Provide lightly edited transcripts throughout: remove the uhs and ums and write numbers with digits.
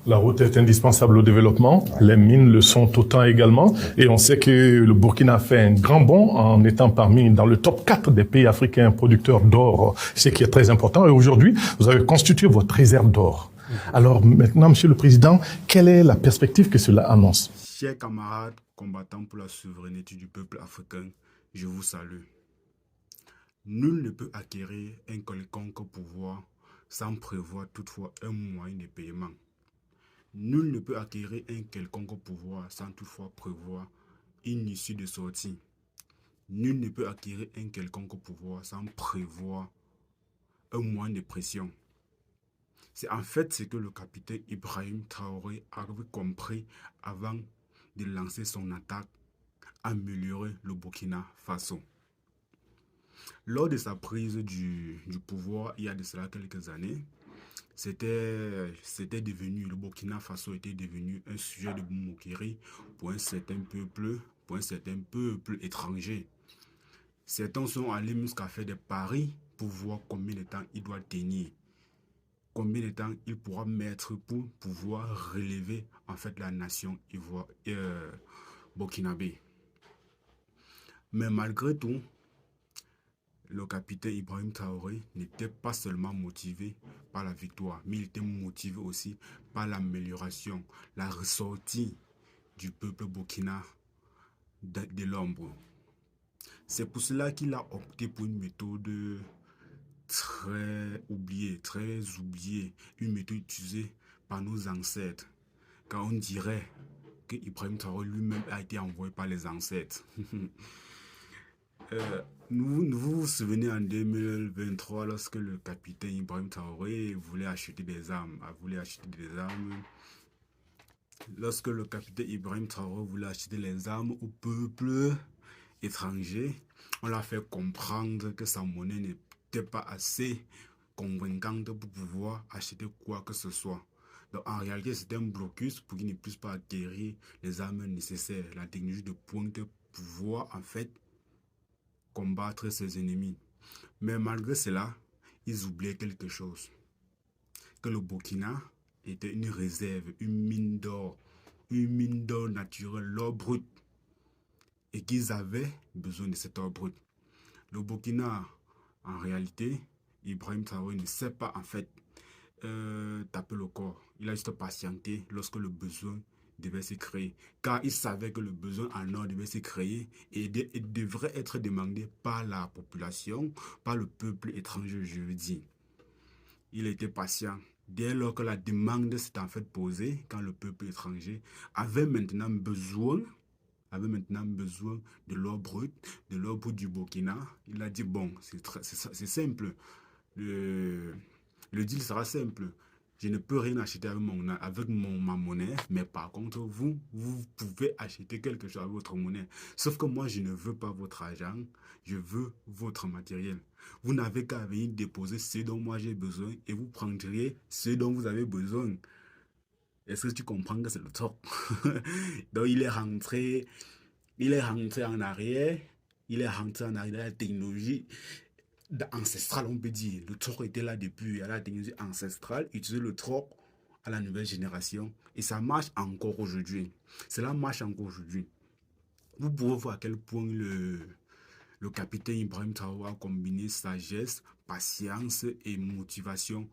La route est indispensable au développement, les mines le sont autant également, et on sait que le Burkina fait un grand bond en étant dans le top 4 des pays africains producteurs d'or, ce qui est très important. Et aujourd'hui, vous avez constitué votre réserve d'or. Alors maintenant, Monsieur le Président, quelle est la perspective que cela annonce? Chers camarades combattants pour la souveraineté du peuple africain, je vous salue. Nul ne peut acquérir un quelconque pouvoir sans prévoir toutefois un moyen de paiement. Nul ne peut acquérir un quelconque pouvoir sans toutefois prévoir une issue de sortie. Nul ne peut acquérir un quelconque pouvoir sans prévoir un moyen de pression. C'est en fait ce que le capitaine Ibrahim Traoré avait compris avant de lancer son attaque, améliorer le Burkina Faso. Lors de sa prise du pouvoir, il y a de cela quelques années, le Burkina Faso était devenu un sujet de moquerie pour un certain peuple étranger. Certains sont allés jusqu'à faire des paris pour voir combien de temps il doit tenir, combien de temps il pourra mettre pour pouvoir relever en fait la nation burkinabé. Mais malgré tout, le capitaine Ibrahim Traoré n'était pas seulement motivé par la victoire, mais il était motivé aussi par l'amélioration, la ressortie du peuple burkina de l'ombre. C'est pour cela qu'il a opté pour une méthode très oubliée, une méthode utilisée par nos ancêtres. Quand on dirait que Ibrahim Traoré lui-même a été envoyé par les ancêtres. Vous vous souvenez en 2023 lorsque le capitaine Ibrahim Traoré voulait acheter des armes. Lorsque le capitaine Ibrahim Traoré voulait acheter les armes au peuple étranger, on l'a fait comprendre que sa monnaie n'était pas assez convaincante pour pouvoir acheter quoi que ce soit. Donc en réalité, c'était un blocus pour qu'il ne puisse pas acquérir les armes nécessaires, la technologie de pointe pour pouvoir en fait combattre ses ennemis. Mais malgré cela, ils oubliaient quelque chose. Que le Burkina était une réserve, une mine d'or naturelle, l'or brut. Et qu'ils avaient besoin de cet or brut. Le Burkina, en réalité, Ibrahim Traoré ne sait pas en fait taper le corps. Il a juste patienté lorsque le besoin devait se créer, car il savait que le besoin en or devait se créer et devrait être demandé par la population, par le peuple étranger, je veux dire. Il était patient. Dès lors que la demande s'est en fait posée, quand le peuple étranger avait maintenant besoin de l'or brut, du Burkina, il a dit bon, c'est simple, le deal sera simple. Je ne peux rien acheter avec ma monnaie, mais par contre, vous pouvez acheter quelque chose avec votre monnaie. Sauf que moi, je ne veux pas votre argent, je veux votre matériel. Vous n'avez qu'à venir déposer ce dont moi j'ai besoin et vous prendriez ce dont vous avez besoin. Est-ce que tu comprends que c'est le truc? Donc, il est rentré en arrière, la technologie ancestrale, on peut dire. Le troc était là depuis, la technologie ancestrale, utiliser le troc à la nouvelle génération. Et ça marche encore aujourd'hui. Cela marche encore aujourd'hui. Vous pouvez voir à quel point le capitaine Ibrahim Traoré a combiné sagesse, patience et motivation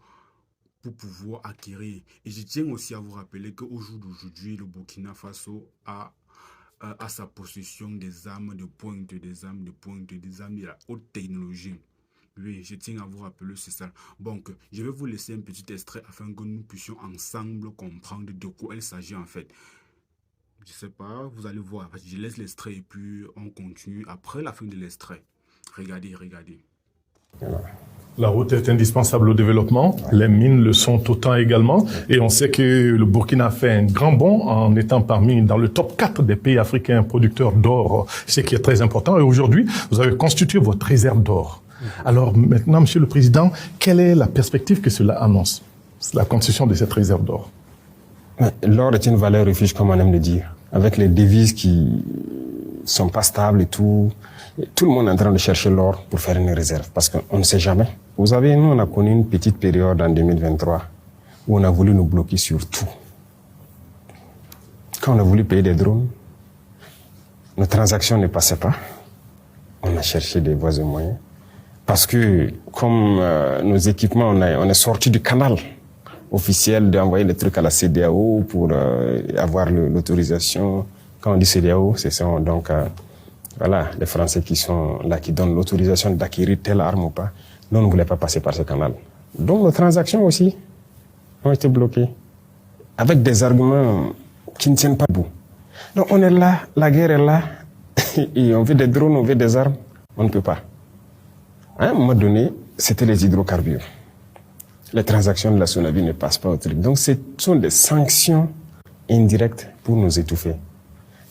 pour pouvoir acquérir. Et je tiens aussi à vous rappeler qu'au jour d'aujourd'hui, le Burkina Faso a à sa possession des armes de pointe, des armes de la haute technologie. Oui, je tiens à vous rappeler, c'est ça. Donc, je vais vous laisser un petit extrait afin que nous puissions ensemble comprendre de quoi il s'agit en fait. Je sais pas, vous allez voir. Je laisse l'extrait et puis on continue après la fin de l'extrait. Regardez. La route est indispensable au développement, les mines le sont autant également, et on sait que le Burkina fait un grand bond en étant dans le top 4 des pays africains producteurs d'or, ce qui est très important. Et aujourd'hui, vous avez constitué votre réserve d'or. Alors maintenant, Monsieur le Président, quelle est la perspective que cela annonce, la constitution de cette réserve d'or? L'or est une valeur refuge, comme on aime le dire, avec les devises qui sont pas stables et tout. Tout le monde est en train de chercher l'or pour faire une réserve, parce qu'on ne sait jamais. Vous savez, nous, on a connu une petite période en 2023 où on a voulu nous bloquer sur tout. Quand on a voulu payer des drones, nos transactions ne passaient pas. On a cherché des voies et moyens. Parce que, comme nos équipements, on est sorti du canal officiel d'envoyer des trucs à la CEDEAO pour avoir l'autorisation. Quand on dit CEDEAO, c'est ça. Donc, voilà, les Français qui sont là, qui donnent l'autorisation d'acquérir telle arme ou pas. Nous, on ne voulait pas passer par ce canal. Donc, nos transactions aussi ont été bloquées. Avec des arguments qui ne tiennent pas debout. Donc, on est là, la guerre est là, et on veut des drones, on veut des armes, on ne peut pas. À un moment donné, c'était les hydrocarbures. Les transactions de la Sonavi ne passent pas au truc. Donc, ce sont des sanctions indirectes pour nous étouffer.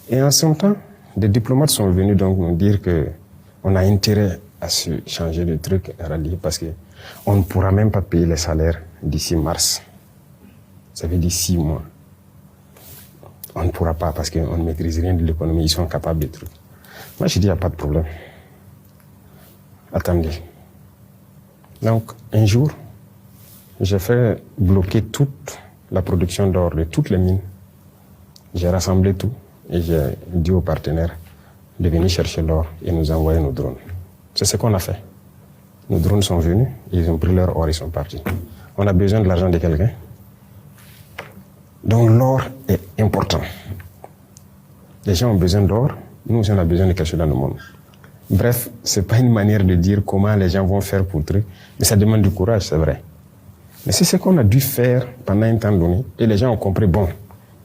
Et en ce temps, des diplomates sont venus donc nous dire qu'on a intérêt à se changer de truc, à rallier, parce qu'on ne pourra même pas payer les salaires d'ici mars. Ça veut dire 6 mois. On ne pourra pas parce qu'on ne maîtrise rien de l'économie. Ils sont capables de trucs. Moi, je dis, il n'y a pas de problème. Attendez. Donc, un jour, j'ai fait bloquer toute la production d'or de toutes les mines. J'ai rassemblé tout et j'ai dit aux partenaires de venir chercher l'or et nous envoyer nos drones. C'est ce qu'on a fait. Nos drones sont venus, ils ont pris leur or, ils sont partis. On a besoin de l'argent de quelqu'un. Donc l'or est important. Les gens ont besoin d'or, nous aussi on a besoin de quelque chose dans le monde. Bref, c'est pas une manière de dire comment les gens vont faire pour truc, mais ça demande du courage, c'est vrai. Mais c'est ce qu'on a dû faire pendant un temps donné, et les gens ont compris, bon,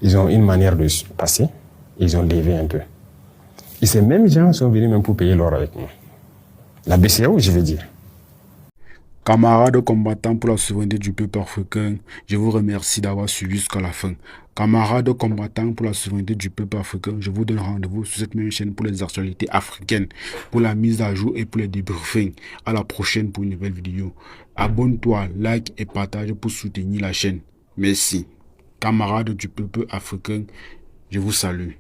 ils ont une manière de passer, ils ont levé un peu. Et ces mêmes gens sont venus même pour payer l'or avec moi. La BCAO, je veux dire. Camarades combattants pour la souveraineté du peuple africain, je vous remercie d'avoir suivi jusqu'à la fin. Camarades combattants pour la souveraineté du peuple africain, je vous donne rendez-vous sur cette même chaîne pour les actualités africaines, pour la mise à jour et pour les débriefings. À la prochaine pour une nouvelle vidéo. Abonne-toi, like et partage pour soutenir la chaîne. Merci. Camarades du peuple africain, je vous salue.